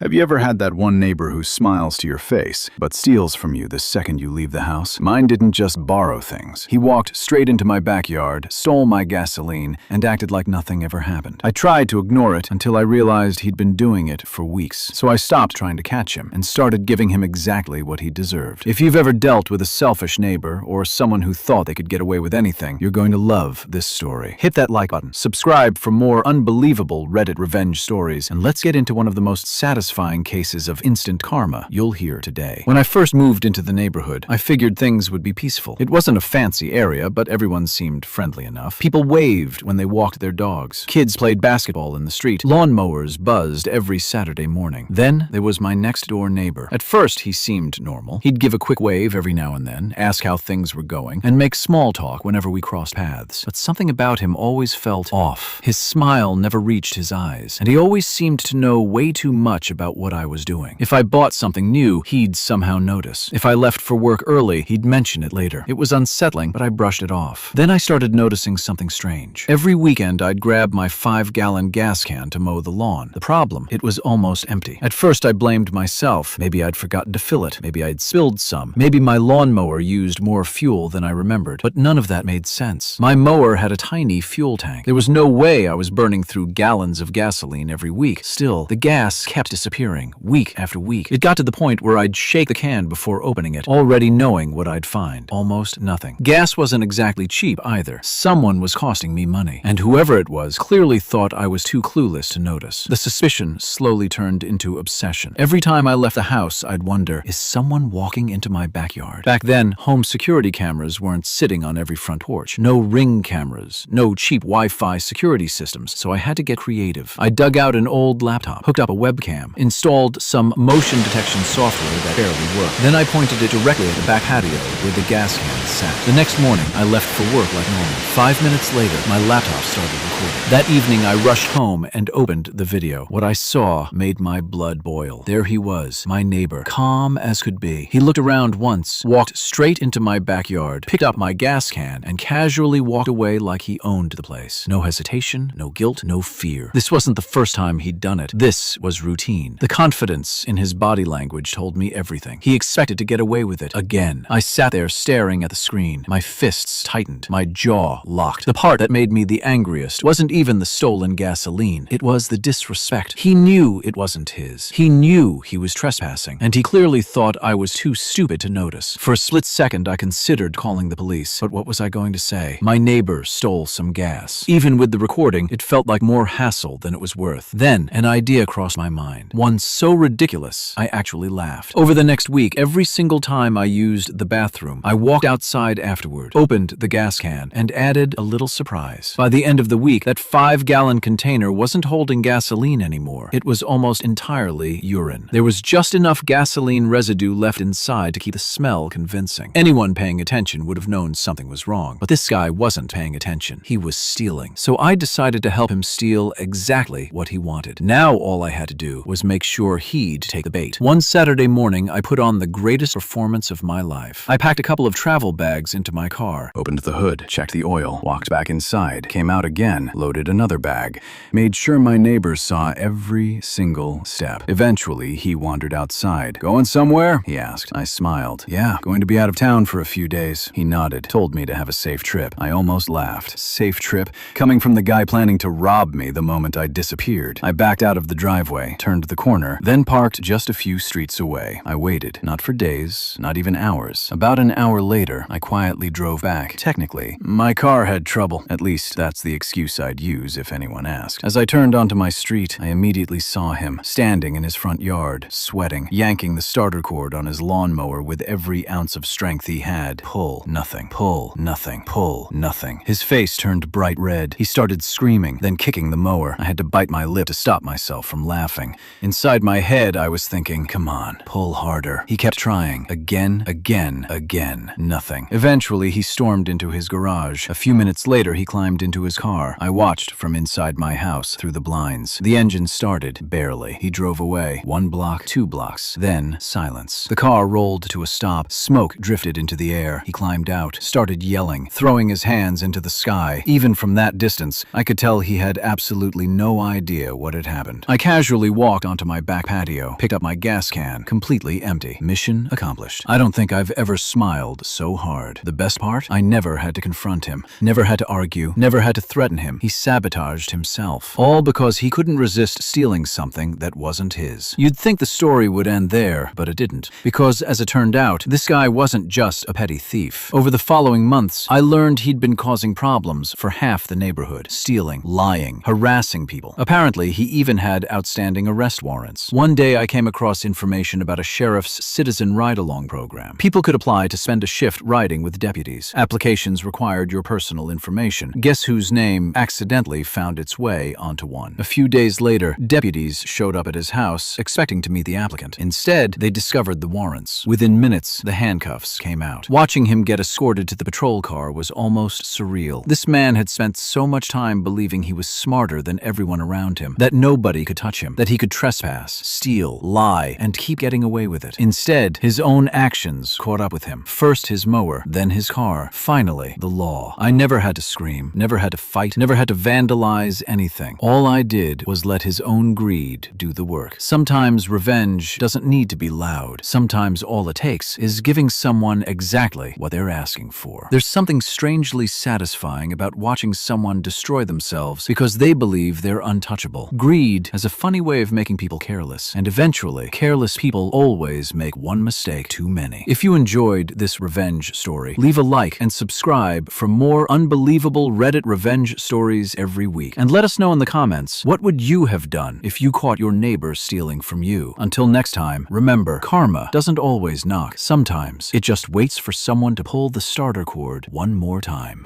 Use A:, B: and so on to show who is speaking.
A: Have you ever had that one neighbor who smiles to your face, but steals from you the second you leave the house? Mine didn't just borrow things. He walked straight into my backyard, stole my gasoline, and acted like nothing ever happened. I tried to ignore it until I realized he'd been doing it for weeks. So I stopped trying to catch him and started giving him exactly what he deserved. If you've ever dealt with a selfish neighbor or someone who thought they could get away with anything, you're going to love this story. Hit that like button, subscribe for more unbelievable Reddit revenge stories, and let's get into one of the most satisfying cases of instant karma you'll hear today. When I first moved into the neighborhood, I figured things would be peaceful. It wasn't a fancy area, but everyone seemed friendly enough. People waved when they walked their dogs. Kids played basketball in the street. Lawnmowers buzzed every Saturday morning. Then there was my next-door neighbor. At first, he seemed normal. He'd give a quick wave every now and then, ask how things were going, and make small talk whenever we crossed paths. But something about him always felt off. His smile never reached his eyes, and he always seemed to know way too much about what I was doing. If I bought something new, he'd somehow notice. If I left for work early, he'd mention it later. It was unsettling, but I brushed it off. Then I started noticing something strange. Every weekend, I'd grab my 5-gallon gas can to mow the lawn. The problem, it was almost empty. At first, I blamed myself. Maybe I'd forgotten to fill it. Maybe I'd spilled some. Maybe my lawnmower used more fuel than I remembered. But none of that made sense. My mower had a tiny fuel tank. There was no way I was burning through gallons of gasoline every week. Still, the gas kept disappearing, week after week. It got to the point where I'd shake the can before opening it, already knowing what I'd find. Almost nothing. Gas wasn't exactly cheap either. Someone was costing me money, and whoever it was clearly thought I was too clueless to notice. The suspicion slowly turned into obsession. Every time I left the house, I'd wonder, is someone walking into my backyard? Back then, home security cameras weren't sitting on every front porch. No Ring cameras, no cheap Wi-Fi security systems, so I had to get creative. I dug out an old laptop, hooked up a webcam, installed some motion detection software that barely worked. Then I pointed it directly at the back patio where the gas can sat. The next morning, I left for work like normal. 5 minutes later, my laptop started recording. That evening, I rushed home and opened the video. What I saw made my blood boil. There he was, my neighbor, calm as could be. He looked around once, walked straight into my backyard, picked up my gas can, and casually walked away like he owned the place. No hesitation, no guilt, no fear. This wasn't the first time he'd done it. This was routine. The confidence in his body language told me everything. He expected to get away with it again. I sat there staring at the screen. My fists tightened, my jaw locked. The part that made me the angriest wasn't even the stolen gasoline. It was the disrespect. He knew it wasn't his. He knew he was trespassing, and he clearly thought I was too stupid to notice. For a split second, I considered calling the police, but what was I going to say? My neighbor stole some gas. Even with the recording, it felt like more hassle than it was worth. Then, an idea crossed my mind. One so ridiculous, I actually laughed. Over the next week, every single time I used the bathroom, I walked outside afterward, opened the gas can, and added a little surprise. By the end of the week, that 5-gallon container wasn't holding gasoline anymore. It was almost entirely urine. There was just enough gasoline residue left inside to keep the smell convincing. Anyone paying attention would have known something was wrong, but this guy wasn't paying attention. He was stealing. So I decided to help him steal exactly what he wanted. Now all I had to do was make sure he'd take the bait. One Saturday morning, I put on the greatest performance of my life. I packed a couple of travel bags into my car, opened the hood, checked the oil, walked back inside, came out again, loaded another bag, made sure my neighbor saw every single step. Eventually, he wandered outside. "Going somewhere?" he asked. I smiled. "Yeah, going to be out of town for a few days." He nodded, told me to have a safe trip. I almost laughed. Safe trip? Coming from the guy planning to rob me the moment I disappeared. I backed out of the driveway, turned the corner, then parked just a few streets away. I waited, not for days, not even hours. About an hour later, I quietly drove back. Technically, my car had trouble. At least, that's the excuse I'd use if anyone asked. As I turned onto my street, I immediately saw him, standing in his front yard, sweating, yanking the starter cord on his lawnmower with every ounce of strength he had. Pull, nothing. Pull, nothing. Pull, nothing. His face turned bright red. He started screaming, then kicking the mower. I had to bite my lip to stop myself from laughing. Inside my head, I was thinking, come on, pull harder. He kept trying. Again. Nothing. Eventually, he stormed into his garage. A few minutes later, he climbed into his car. I watched from inside my house through the blinds. The engine started, barely. He drove away. 1 block, 2 blocks. Then, silence. The car rolled to a stop. Smoke drifted into the air. He climbed out, started yelling, throwing his hands into the sky. Even from that distance, I could tell he had absolutely no idea what had happened. I casually walked onto my back patio, picked up my gas can, completely empty. Mission accomplished. I don't think I've ever smiled so hard. The best part? I never had to confront him, never had to argue, never had to threaten him. He sabotaged himself. All because he couldn't resist stealing something that wasn't his. You'd think the story would end there, but it didn't. Because, as it turned out, this guy wasn't just a petty thief. Over the following months, I learned he'd been causing problems for half the neighborhood. Stealing, lying, harassing people. Apparently, he even had outstanding arrest warrants. One day, I came across information about a sheriff's citizen ride-along program. People could apply to spend a shift riding with deputies. Applications required your personal information. Guess whose name accidentally found its way onto one? A few days later, deputies showed up at his house, expecting to meet the applicant. Instead, they discovered the warrants. Within minutes, the handcuffs came out. Watching him get escorted to the patrol car was almost surreal. This man had spent so much time believing he was smarter than everyone around him, that nobody could touch him, that he could trespass, steal, lie, and keep getting away with it. Instead, his own actions caught up with him. First his mower, then his car, finally the law. I never had to scream, never had to fight, never had to vandalize anything. All I did was let his own greed do the work. Sometimes revenge doesn't need to be loud. Sometimes all it takes is giving someone exactly what they're asking for. There's something strangely satisfying about watching someone destroy themselves because they believe they're untouchable. Greed has a funny way of making people careless, and eventually, careless people always make one mistake too many. If you enjoyed this revenge story, leave a like and subscribe for more unbelievable Reddit revenge stories every week. And let us know in the comments, what would you have done if you caught your neighbor stealing from you? Until next time, remember, karma doesn't always knock. Sometimes it just waits for someone to pull the starter cord one more time.